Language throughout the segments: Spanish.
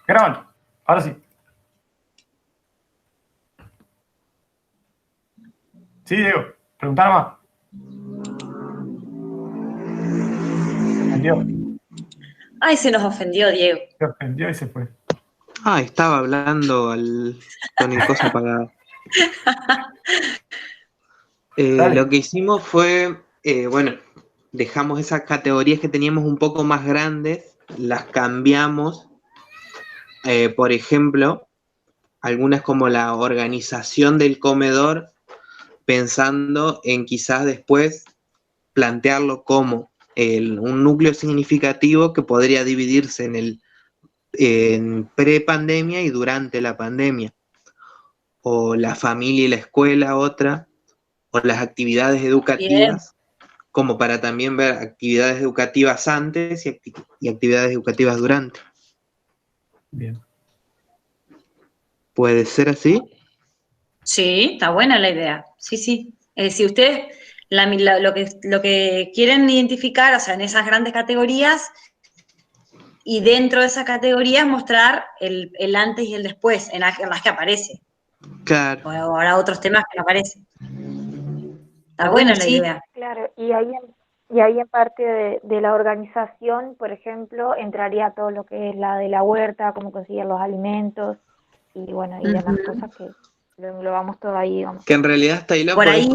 Graban. Ahora sí. Sí, Diego. Preguntá nomás. Se ofendió. Ay, se nos ofendió, Diego. Se ofendió y se fue. Estaba hablando con el coso apagado. Lo que hicimos fue, bueno, dejamos esas categorías que teníamos un poco más grandes, las cambiamos. Por ejemplo, algunas como la organización del comedor, pensando en quizás después plantearlo como un núcleo significativo que podría dividirse en pre-pandemia y durante la pandemia, o la familia y la escuela otra, o las actividades Bien. educativas, como para también ver actividades educativas antes y actividades educativas durante. Bien. ¿Puede ser así? Sí, está buena la idea. Sí, sí. Si ustedes lo que quieren identificar, o sea, en esas grandes categorías, y dentro de esa categoría mostrar el antes y el después, en las que aparece. Claro. O ahora otros temas que no aparecen. Está Bueno, buena la sí, idea. claro, y ahí en parte de la organización, por ejemplo, entraría todo lo que es la de la huerta, cómo conseguir los alimentos y bueno, y demás cosas que lo englobamos todo ahí, digamos. Que en realidad hasta ahí lo Por podés ahí,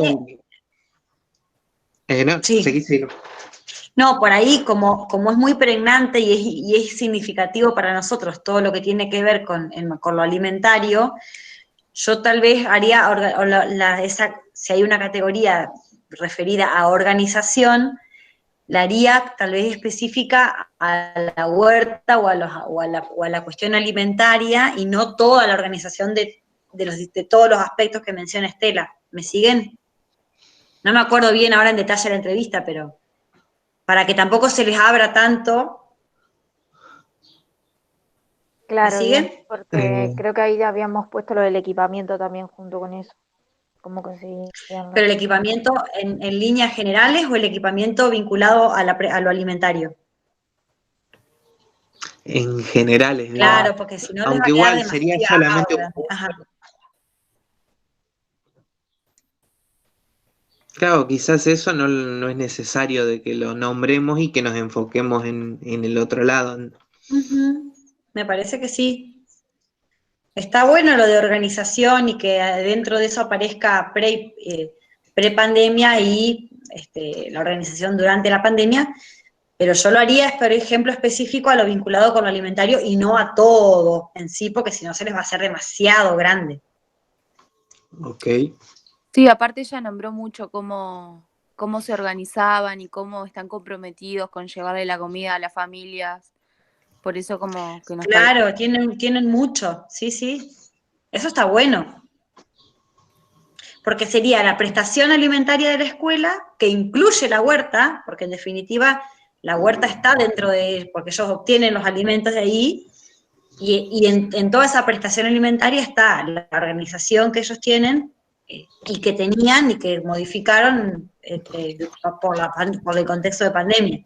no, sí. seguí. No, por ahí, como es muy pregnante y es significativo para nosotros todo lo que tiene que ver con lo alimentario, yo tal vez haría, si hay una categoría referida a organización, la haría tal vez específica a la huerta o a la cuestión alimentaria y no toda la organización de todos los aspectos que menciona Estela. ¿Me siguen? No me acuerdo bien ahora en detalle la entrevista, pero para que tampoco se les abra tanto. Claro, ¿Me bien, siguen? porque creo que ahí ya habíamos puesto lo del equipamiento también junto con eso, cómo conseguirlo. ¿Pero el equipamiento en líneas generales o el equipamiento vinculado a lo alimentario? En generales, Claro, porque si no les va aunque a quedar igual sería solamente demasiado grande. Ajá. Claro, quizás eso no es necesario de que lo nombremos y que nos enfoquemos en el otro lado. Ujú. Me parece que sí. Está bueno lo de organización y que dentro de eso aparezca pre-pandemia y la organización durante la pandemia, pero yo lo haría, por ejemplo, específico a lo vinculado con lo alimentario y no a todo en sí, porque si no se les va a hacer demasiado grande. Ok. Sí, aparte ella nombró mucho cómo se organizaban y cómo están comprometidos con llevarle la comida a las familias. Por eso como que nos Claro, tienen mucho, sí, sí. Eso está bueno. Porque sería la prestación alimentaria de la escuela, que incluye la huerta, porque en definitiva la huerta está dentro de, porque ellos obtienen los alimentos de ahí, y en toda esa prestación alimentaria está la organización que ellos tienen y que tenían y que modificaron por el contexto de pandemia.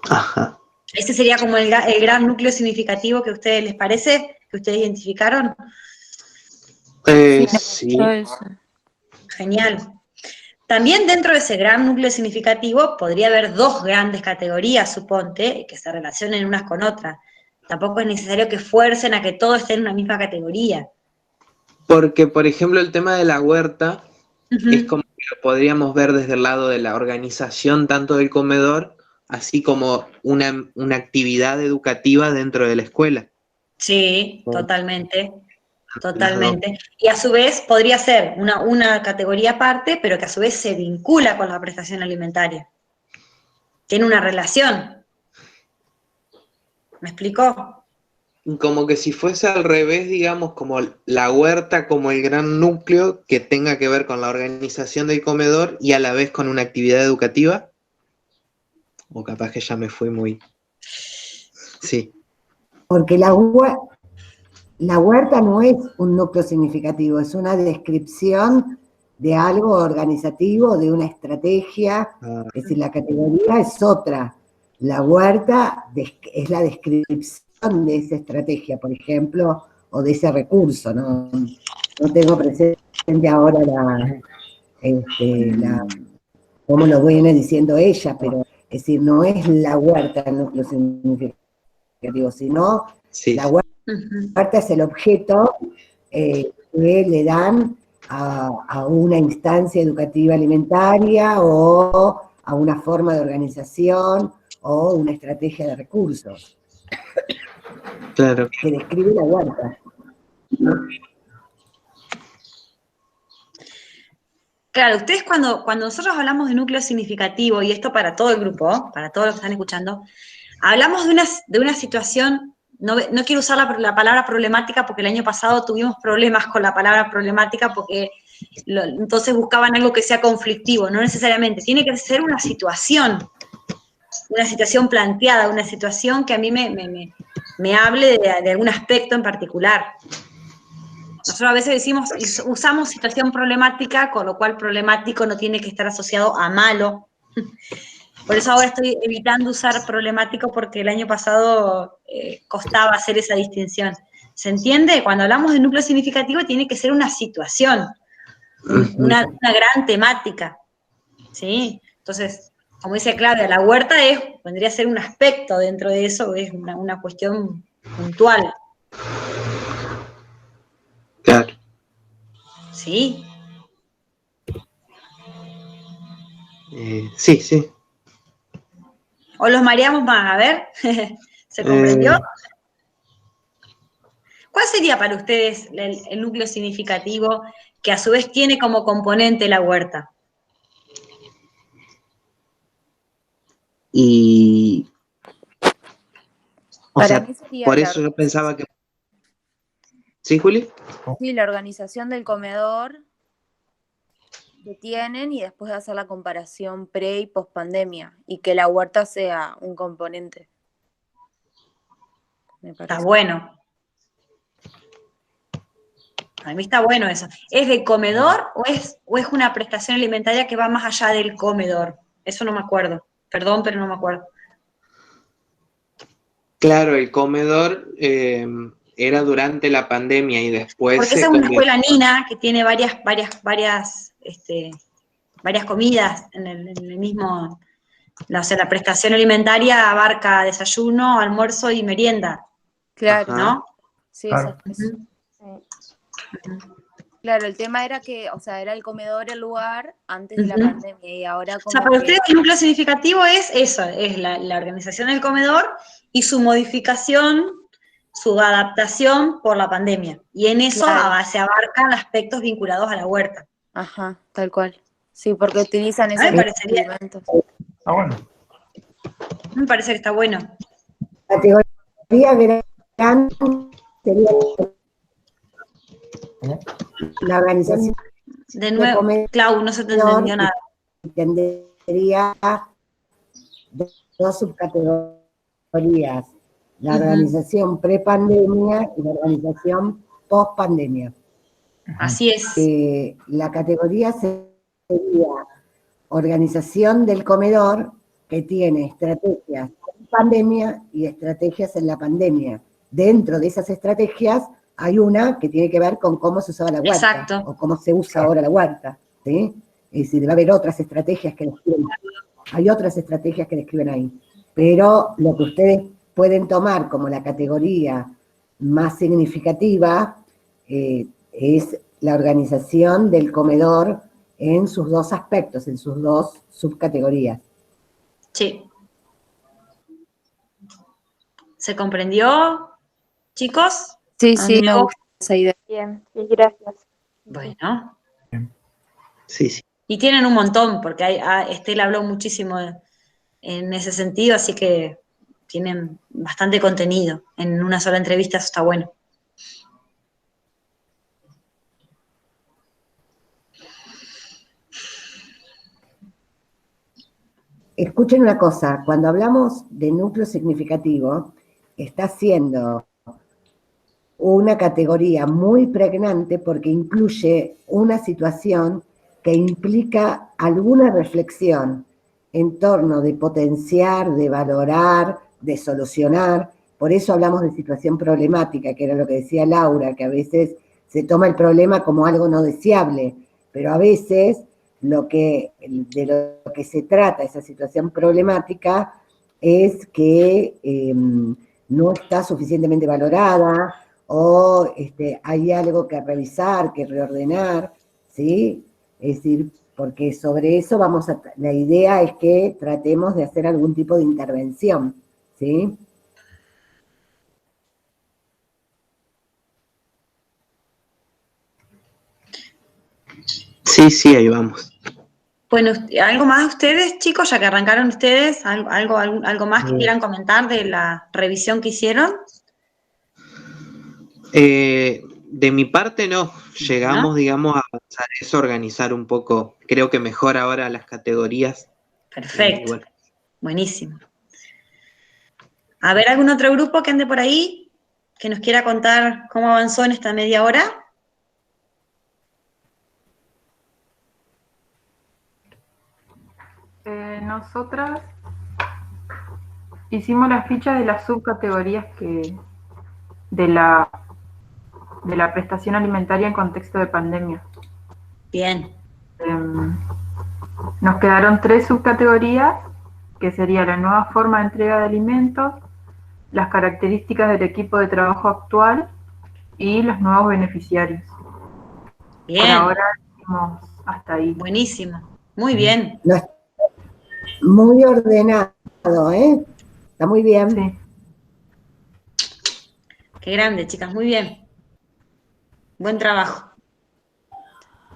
Ajá. Ese sería como el gran núcleo significativo que a ustedes les parece, que ustedes identificaron. Sí. Genial. También dentro de ese gran núcleo significativo podría haber dos grandes categorías, suponte, que se relacionen unas con otras. Tampoco es necesario que fuercen a que todo esté en una misma categoría. Porque, por ejemplo, el tema de la huerta es Uh-huh. como que lo podríamos ver desde el lado de la organización tanto del comedor, así como una actividad educativa dentro de la escuela. Sí, Las dos. totalmente. Y a su vez podría ser una categoría aparte, pero que a su vez se vincula con la prestación alimentaria. Tiene una relación. ¿Me explicó? Como que si fuese al revés, digamos, como la huerta como el gran núcleo que tenga que ver con la organización del comedor y a la vez con una actividad educativa. O capaz que ya me fui muy... Sí. Porque la huerta no es un núcleo significativo, es una descripción de algo organizativo, de una estrategia, es decir, la categoría es otra. La huerta es la descripción de esa estrategia, por ejemplo, o de ese recurso, ¿no? No tengo presente ahora cómo lo viene diciendo ella, pero es decir, no es la huerta el núcleo significativo, sino Sí, la huerta es el objeto que le dan a una instancia educativa alimentaria o a una forma de organización o una estrategia de recursos claro. que describe la huerta. Claro, ustedes cuando nosotros hablamos de núcleo significativo, y esto para todo el grupo, para todos los que están escuchando, hablamos de una situación, no quiero usar la palabra problemática porque el año pasado tuvimos problemas con la palabra problemática porque entonces buscaban algo que sea conflictivo, no necesariamente, tiene que ser una situación planteada, una situación que a mí me hable de algún aspecto en particular. Nosotros a veces usamos situación problemática, con lo cual problemático no tiene que estar asociado a malo. Por eso ahora estoy evitando usar problemático porque el año pasado costaba hacer esa distinción. ¿Se entiende? Cuando hablamos de núcleo significativo tiene que ser una situación, una gran temática. ¿Sí? Entonces, como dice Claudia, la huerta vendría a ser un aspecto dentro de eso, es una cuestión puntual. Claro. ¿Sí? Sí, sí. ¿O los mareamos más? A ver, ¿se comprendió? ¿Cuál sería para ustedes el núcleo significativo que a su vez tiene como componente la huerta? Y, o Para sea, mí sería por la eso yo pensaba que... ¿Sí, Juli? sí, la organización del comedor que tienen y después de hacer la comparación pre y post pandemia y que la huerta sea un componente. Me Está parece. bueno. A mí está bueno eso. ¿Es de comedor o es una prestación alimentaria que va más allá del comedor? Eso no me acuerdo. Perdón, pero no me acuerdo. Claro, el comedor era durante la pandemia y después Porque esa se es una convirtió... escuela Nina que tiene varias comidas en el mismo. O sea, la prestación alimentaria abarca desayuno, almuerzo y merienda, Claro, ¿no? sí, Claro. eso. Sí. Claro, el tema era que, o sea, era el comedor el lugar antes de la Ujú. pandemia y ahora O sea, como para que, ustedes el núcleo significativo es eso, es la organización del comedor y su modificación, su adaptación por la pandemia. Y en eso claro, se abarcan aspectos vinculados a la huerta. ajá, tal cual. Sí, porque utilizan A mí ese me tipo de parecería, alimentos. Está bueno. me parece que está bueno. Categoría grande sería ¿Cómo? la organización De de nuevo, comedor Clau, no se te entendió nada. y tendría dos subcategorías, la organización prepandemia y la organización pospandemia. Así es. La categoría sería organización del comedor, que tiene estrategias en pandemia y estrategias en la pandemia. Dentro de esas estrategias hay una que tiene que ver con cómo se usaba la huerta, Exacto. o cómo se usa ahora la huerta, ¿sí? Es decir, va a haber otras estrategias que describen, hay otras estrategias que describen ahí. Pero lo que ustedes pueden tomar como la categoría más significativa es la organización del comedor en sus dos aspectos, en sus dos subcategorías. Sí. ¿Se comprendió, chicos? Sí, A sí, mí me gusta esa idea. Bien, sí, gracias. Bueno. Sí, sí. Y tienen un montón, porque Estela habló muchísimo en ese sentido, así que tienen bastante contenido en una sola entrevista, eso está bueno. Escuchen una cosa, cuando hablamos de núcleo significativo, está siendo una categoría muy pregnante porque incluye una situación que implica alguna reflexión en torno de potenciar, de valorar, de solucionar. por eso hablamos de situación problemática, que era lo que decía Laura, que a veces se toma el problema como algo no deseable, pero a veces de lo que se trata esa situación problemática es que no está suficientemente valorada o hay algo que revisar, que reordenar, ¿sí? Es decir, porque sobre eso la idea es que tratemos de hacer algún tipo de intervención, ¿sí? Sí, ahí vamos. Bueno, ¿algo más ustedes, chicos, ya que arrancaron ustedes? ¿Algo más que quieran comentar de la revisión que hicieron? De mi parte no, llegamos, digamos, a avanzar eso, organizar un poco, creo que mejor ahora las categorías. Perfecto, Bueno. buenísimo. A ver, ¿algún otro grupo que ande por ahí que nos quiera contar cómo avanzó en esta media hora? Nosotras hicimos las fichas de las subcategorías de la prestación alimentaria en contexto de pandemia. Bien. Nos quedaron 3 subcategorías, que sería la nueva forma de entrega de alimentos, las características del equipo de trabajo actual y los nuevos beneficiarios. Bien. Por ahora hicimos hasta ahí. Buenísimo. Muy bien. Muy ordenado, ¿eh? Está muy bien. Sí. Qué grande, chicas, muy bien. Buen trabajo.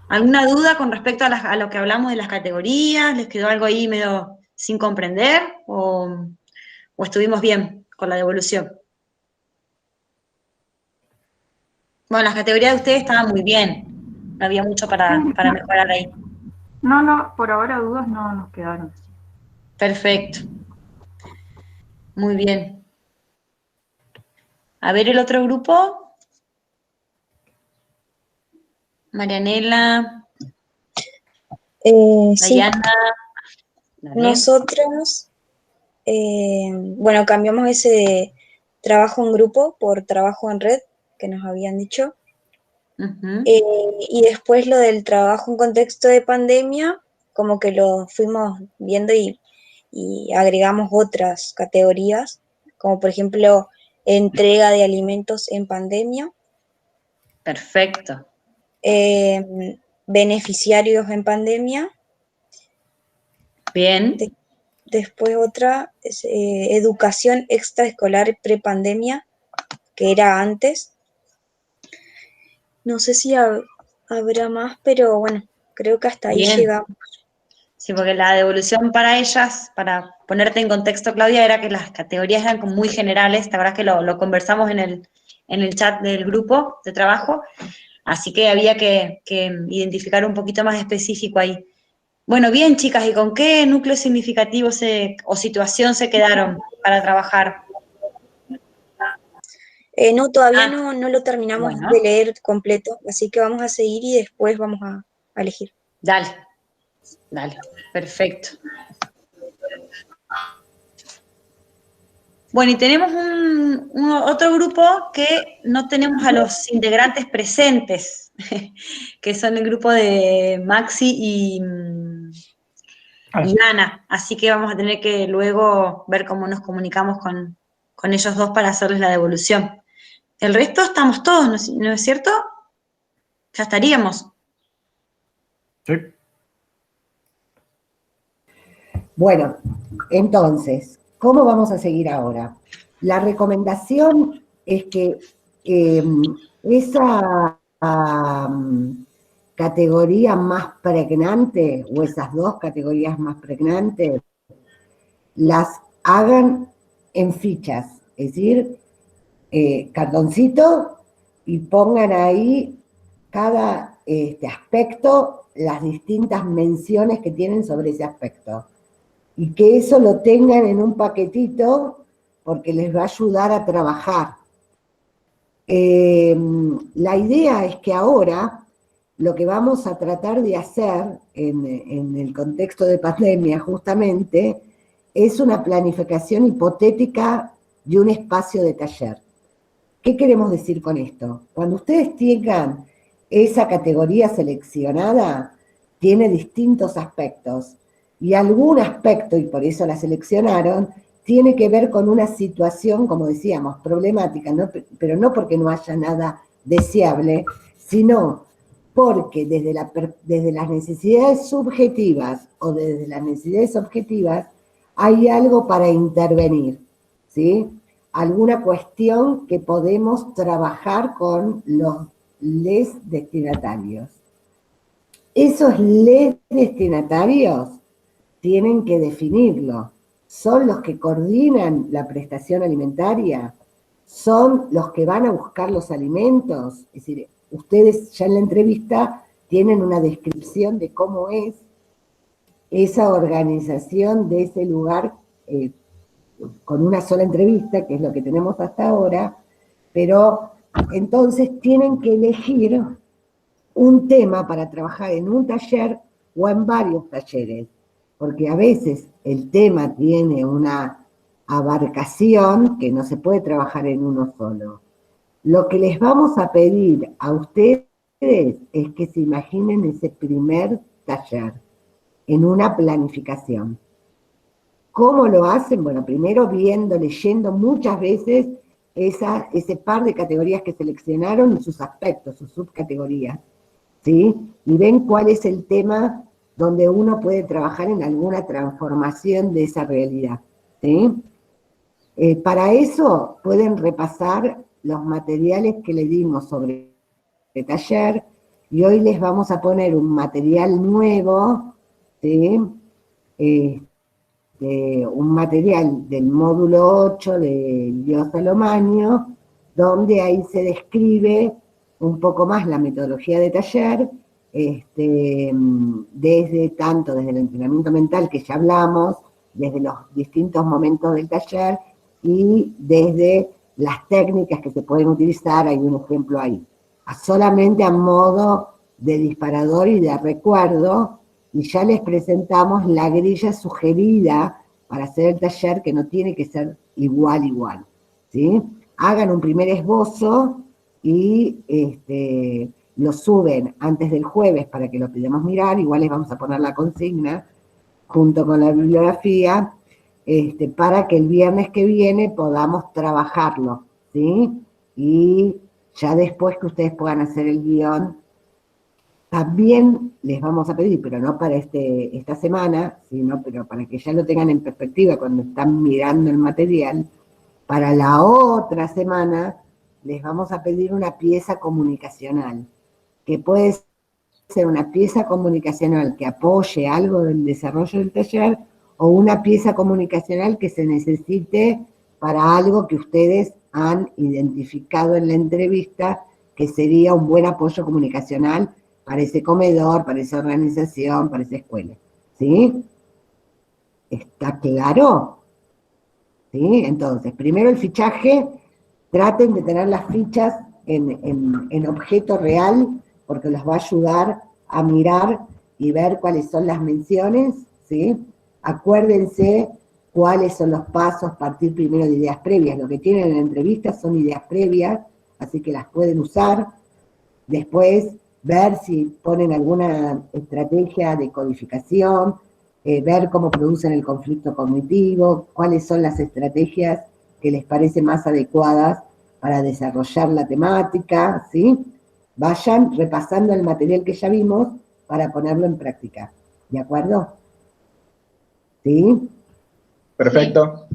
¿Alguna duda con respecto a lo que hablamos de las categorías? ¿Les quedó algo ahí medio sin comprender? ¿O estuvimos bien con la devolución? Bueno, las categorías de ustedes estaban muy bien. No había mucho para mejorar ahí. No, por ahora dudas no nos quedaron. Perfecto. Muy bien. A ver el otro grupo. Marianela, Sí, Dayana. Dale. nosotros, bueno, cambiamos ese de trabajo en grupo por trabajo en red, que nos habían dicho. Ujú. Y después lo del trabajo en contexto de pandemia, como que lo fuimos viendo y agregamos otras categorías, como por ejemplo entrega de alimentos en pandemia, Perfecto. beneficiarios en pandemia. Bien. Después otra es educación extraescolar prepandemia, que era antes. No sé si habrá más, pero bueno, creo que hasta ahí Bien. llegamos. Sí, porque la devolución para ellas, para ponerte en contexto, Claudia, era que las categorías eran como muy generales. La verdad es que lo conversamos en el chat del grupo de trabajo, así que había que identificar un poquito más específico ahí. Bueno, bien, chicas, ¿y con qué núcleo significativo o situación se quedaron para trabajar? No, todavía no lo terminamos Bueno. de leer completo, así que vamos a seguir y después vamos a elegir. Dale, perfecto. Bueno, y tenemos otro grupo que no tenemos a los integrantes presentes, que son el grupo de Maxi y Ana, así que vamos a tener que luego ver cómo nos comunicamos con ellos dos para hacerles la devolución. El resto estamos todos, ¿no es cierto? Ya estaríamos. Sí. Bueno, entonces, ¿cómo vamos a seguir ahora? La recomendación es que esa categoría más pregnante, o esas 2 categorías más pregnantes, las hagan en fichas, es decir, cartoncito, y pongan ahí cada aspecto, las distintas menciones que tienen sobre ese aspecto. Y que eso lo tengan en un paquetito porque les va a ayudar a trabajar. La idea es que ahora lo que vamos a tratar de hacer en el contexto de pandemia justamente es una planificación hipotética y un espacio de taller. ¿Qué queremos decir con esto? Cuando ustedes tengan esa categoría seleccionada, tiene distintos aspectos, y algún aspecto, y por eso la seleccionaron, tiene que ver con una situación, como decíamos, problemática, ¿no? Pero no porque no haya nada deseable, sino porque desde las necesidades subjetivas o desde las necesidades objetivas hay algo para intervenir, ¿sí? Alguna cuestión que podemos trabajar con les destinatarios. Esos les destinatarios tienen que definirlo. ¿Son los que coordinan la prestación alimentaria? ¿Son los que van a buscar los alimentos? Es decir, ustedes ya en la entrevista tienen una descripción de cómo es esa organización de ese lugar con una sola entrevista, que es lo que tenemos hasta ahora, pero entonces tienen que elegir un tema para trabajar en un taller o en varios talleres, porque a veces el tema tiene una abarcación que no se puede trabajar en uno solo. Lo que les vamos a pedir a ustedes es que se imaginen ese primer taller en una planificación. ¿Cómo lo hacen? Bueno, primero viendo, leyendo muchas veces ese par de categorías que seleccionaron y sus aspectos, sus subcategorías, ¿sí? Y ven cuál es el tema donde uno puede trabajar en alguna transformación de esa realidad, ¿sí? Para eso pueden repasar los materiales que le dimos sobre el taller, y hoy les vamos a poner un material nuevo, ¿sí? Un material del módulo 8 de Lío Salomaño, donde ahí se describe un poco más la metodología de taller, desde el entrenamiento mental que ya hablamos, desde los distintos momentos del taller y desde las técnicas que se pueden utilizar, hay un ejemplo ahí, solamente a modo de disparador y de recuerdo, y ya les presentamos la grilla sugerida para hacer el taller, que no tiene que ser igual, ¿sí? Hagan un primer esbozo y lo suben antes del jueves para que lo podamos mirar, igual les vamos a poner la consigna junto con la bibliografía, para que el viernes que viene podamos trabajarlo, ¿sí? Y ya después que ustedes puedan hacer el guión, también les vamos a pedir, pero no para esta semana, sino pero para que ya lo tengan en perspectiva cuando están mirando el material, para la otra semana les vamos a pedir una pieza comunicacional, que puede ser una pieza comunicacional que apoye algo del desarrollo del taller, o una pieza comunicacional que se necesite para algo que ustedes han identificado en la entrevista, que sería un buen apoyo comunicacional para ese comedor, para esa organización, para esa escuela. ¿Sí? ¿Está claro? ¿Sí? Entonces, primero el fichaje, traten de tener las fichas en objeto real, porque los va a ayudar a mirar y ver cuáles son las menciones, ¿sí? Acuérdense cuáles son los pasos, partir primero de ideas previas. Lo que tienen en la entrevista son ideas previas, así que las pueden usar. Después, ver si ponen alguna estrategia de codificación, ver cómo producen el conflicto cognitivo, cuáles son las estrategias que les parecen más adecuadas para desarrollar la temática, ¿sí? Vayan repasando el material que ya vimos para ponerlo en práctica, ¿de acuerdo? ¿Sí? Perfecto.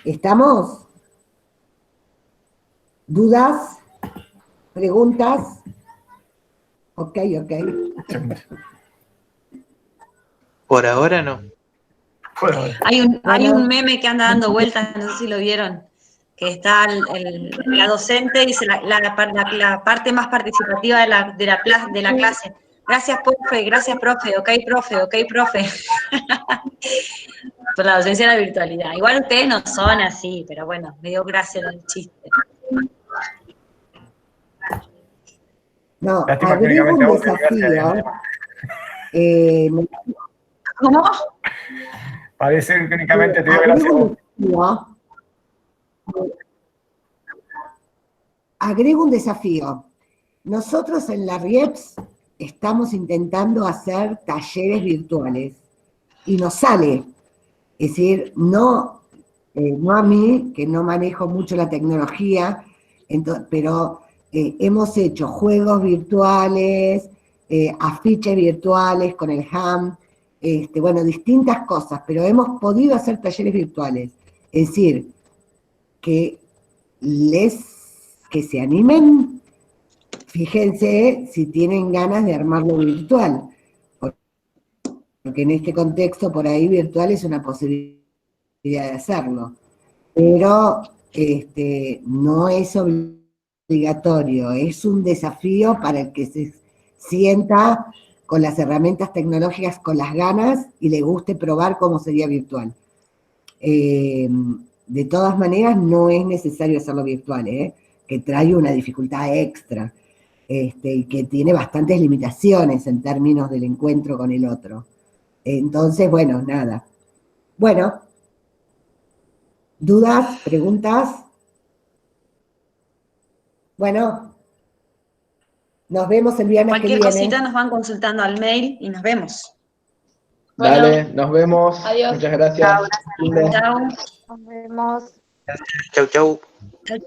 ¿Estamos? ¿Dudas? ¿Preguntas? Ok. Por ahora no. Hay un meme que anda dando vueltas, no sé si lo vieron, que está la docente, dice la parte más participativa de la clase. Gracias, profe, ok, profe. Por la docencia de la virtualidad. Igual ustedes no son así, pero bueno, me dio gracia el chiste. No, Lástima que agrego únicamente un a vos te olvidaste de desafío. ¿Cómo? Parece que únicamente te dio gracias. Agrego un desafío. Nosotros en la RIEPS estamos intentando hacer talleres virtuales y nos sale. Es decir, no a mí, que no manejo mucho la tecnología, pero hemos hecho juegos virtuales, afiches virtuales con el HAM, bueno, distintas cosas, pero hemos podido hacer talleres virtuales. Es decir, que se animen, fíjense si tienen ganas de armarlo virtual, porque en este contexto por ahí virtual es una posibilidad de hacerlo, pero no es obligatorio, es un desafío para el que se sienta con las herramientas tecnológicas, con las ganas y le guste probar cómo sería virtual. De todas maneras, no es necesario hacerlo virtual, que trae una dificultad extra y que tiene bastantes limitaciones en términos del encuentro con el otro. Entonces, bueno, nada. Bueno, ¿dudas? ¿Preguntas? Bueno, nos vemos el viernes que Cualquier viene. cosita nos van consultando al mail y nos vemos. Dale, nos vemos. Adiós. Muchas gracias. Chao. Nos vemos. Chau, chau. Chau.